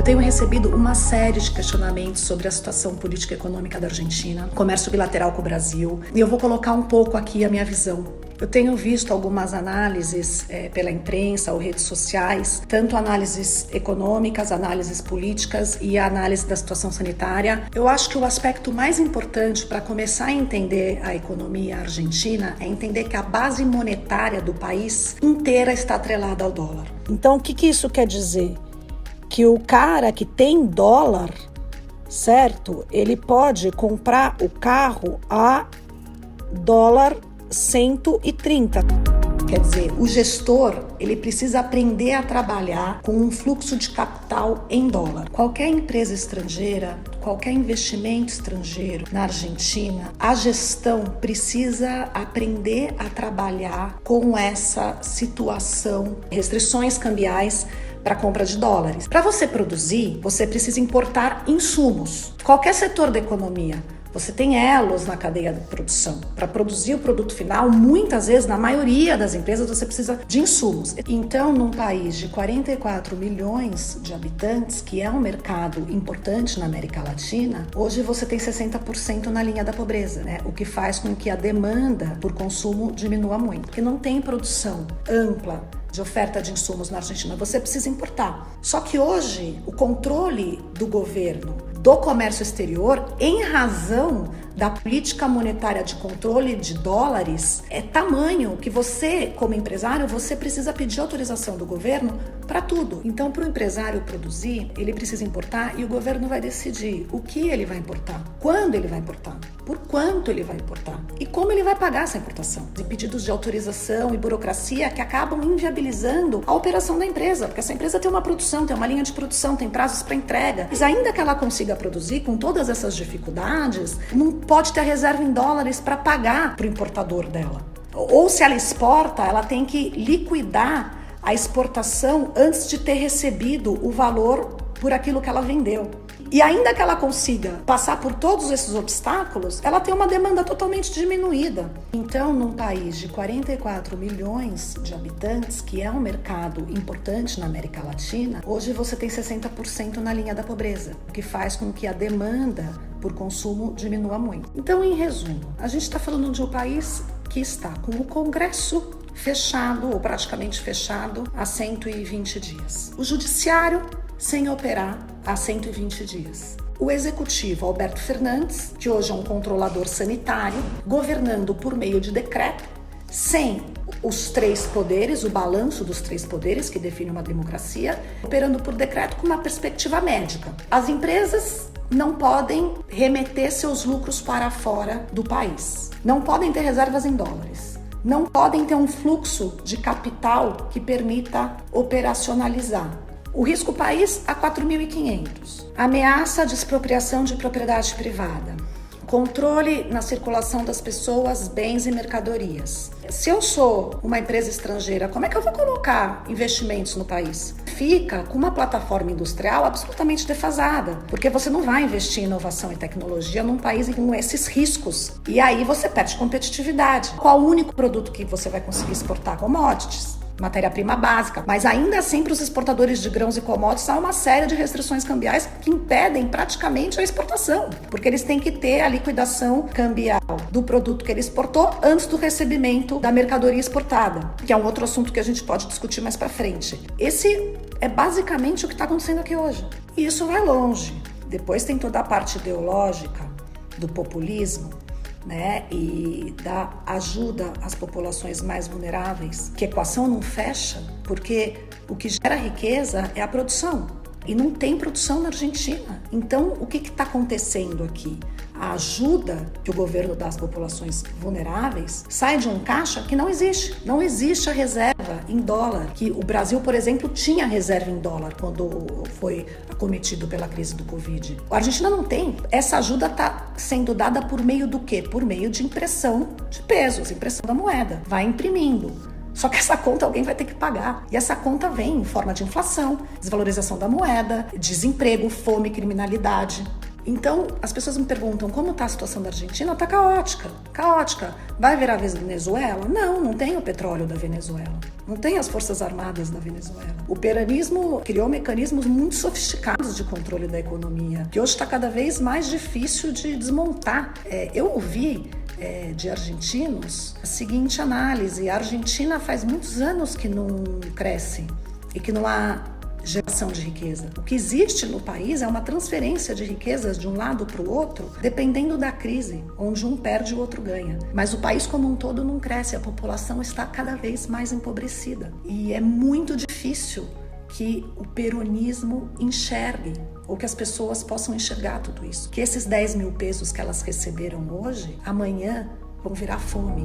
Eu tenho recebido uma série de questionamentos sobre a situação política e econômica da Argentina, comércio bilateral com o Brasil, e eu vou colocar um pouco aqui a minha visão. Eu tenho visto algumas análises pela imprensa ou redes sociais, tanto análises econômicas, análises políticas e a análise da situação sanitária. Eu acho que o aspecto mais importante para começar a entender a economia argentina é entender que a base monetária do país inteira está atrelada ao dólar. Então, o que isso quer dizer? Que o cara que tem dólar, certo? Ele pode comprar o carro a dólar 130. Quer dizer, o gestor, ele precisa aprender a trabalhar com um fluxo de capital em dólar. Qualquer empresa estrangeira, qualquer investimento estrangeiro na Argentina, a gestão precisa aprender a trabalhar com essa situação, restrições cambiais para compra de dólares. Para você produzir, você precisa importar insumos. Qualquer setor da economia, você tem elos na cadeia de produção. Para produzir o produto final, muitas vezes, na maioria das empresas, você precisa de insumos. Então, num país de 44 milhões de habitantes, que é um mercado importante na América Latina, hoje você tem 60% na linha da pobreza, né? O que faz com que a demanda por consumo diminua muito. Porque não tem produção ampla de oferta de insumos na Argentina, você precisa importar. Só que hoje, o controle do governo do comércio exterior, em razão da política monetária de controle de dólares, é tamanho que você, como empresário, você precisa pedir autorização do governo para tudo. Então, para o empresário produzir, ele precisa importar e o governo vai decidir o que ele vai importar, quando ele vai importar, por quanto ele vai importar e como ele vai pagar essa importação. De pedidos de autorização e burocracia que acabam inviabilizando a operação da empresa, porque essa empresa tem uma produção, tem uma linha de produção, tem prazos para entrega. Mas ainda que ela consiga produzir com todas essas dificuldades, não pode ter reserva em dólares para pagar para o importador dela. Ou se ela exporta, ela tem que liquidar a exportação antes de ter recebido o valor por aquilo que ela vendeu. E ainda que ela consiga passar por todos esses obstáculos, ela tem uma demanda totalmente diminuída. Então, num país de 44 milhões de habitantes, que é um mercado importante na América Latina, hoje você tem 60% na linha da pobreza, o que faz com que a demanda por consumo diminua muito. Então, em resumo, a gente está falando de um país que está com o Congresso fechado, ou praticamente fechado, há 120 dias. O judiciário sem operar há 120 dias. O executivo, Alberto Fernandes, que hoje é um controlador sanitário, governando por meio de decreto, sem os três poderes, o balanço dos três poderes que define uma democracia, operando por decreto com uma perspectiva médica. As empresas não podem remeter seus lucros para fora do país, não podem ter reservas em dólares, não podem ter um fluxo de capital que permita operacionalizar. O risco país a 4.500. Ameaça de expropriação de propriedade privada. Controle na circulação das pessoas, bens e mercadorias. Se eu sou uma empresa estrangeira, como é que eu vou colocar investimentos no país? Fica com uma plataforma industrial absolutamente defasada, porque você não vai investir em inovação e tecnologia num país com esses riscos. E aí você perde competitividade. Qual o único produto que você vai conseguir exportar? Commodities. Matéria-prima básica, mas ainda assim para os exportadores de grãos e commodities há uma série de restrições cambiais que impedem praticamente a exportação, porque eles têm que ter a liquidação cambial do produto que ele exportou antes do recebimento da mercadoria exportada, que é um outro assunto que a gente pode discutir mais para frente. Esse é basicamente o que está acontecendo aqui hoje. E isso vai longe. Depois tem toda a parte ideológica do populismo, né, e da ajuda às populações mais vulneráveis, que a equação não fecha, porque o que gera riqueza é a produção, e não tem produção na Argentina. Então, o que está acontecendo aqui? A ajuda que o governo dá às populações vulneráveis sai de um caixa que não existe. Não existe a reserva em dólar, que o Brasil, por exemplo, tinha reserva em dólar quando foi acometido pela crise do Covid. A Argentina não tem. Essa ajuda está sendo dada por meio do quê? Por meio de impressão de pesos, impressão da moeda. Vai imprimindo. Só que essa conta alguém vai ter que pagar. E essa conta vem em forma de inflação, desvalorização da moeda, desemprego, fome, criminalidade. Então, as pessoas me perguntam como está a situação da Argentina. Está caótica, caótica. Vai virar a Venezuela? Não, não tem o petróleo da Venezuela. Não tem as forças armadas da Venezuela. O peronismo criou mecanismos muito sofisticados de controle da economia, que hoje está cada vez mais difícil de desmontar. Eu ouvi de argentinos a seguinte análise: a Argentina faz muitos anos que não cresce e que não há geração de riqueza. O que existe no país é uma transferência de riquezas de um lado para o outro, dependendo da crise, onde um perde e o outro ganha. Mas o país como um todo não cresce, a população está cada vez mais empobrecida. E é muito difícil que o peronismo enxergue, ou que as pessoas possam enxergar tudo isso. Que esses 10 mil pesos que elas receberam hoje, amanhã vão virar fome.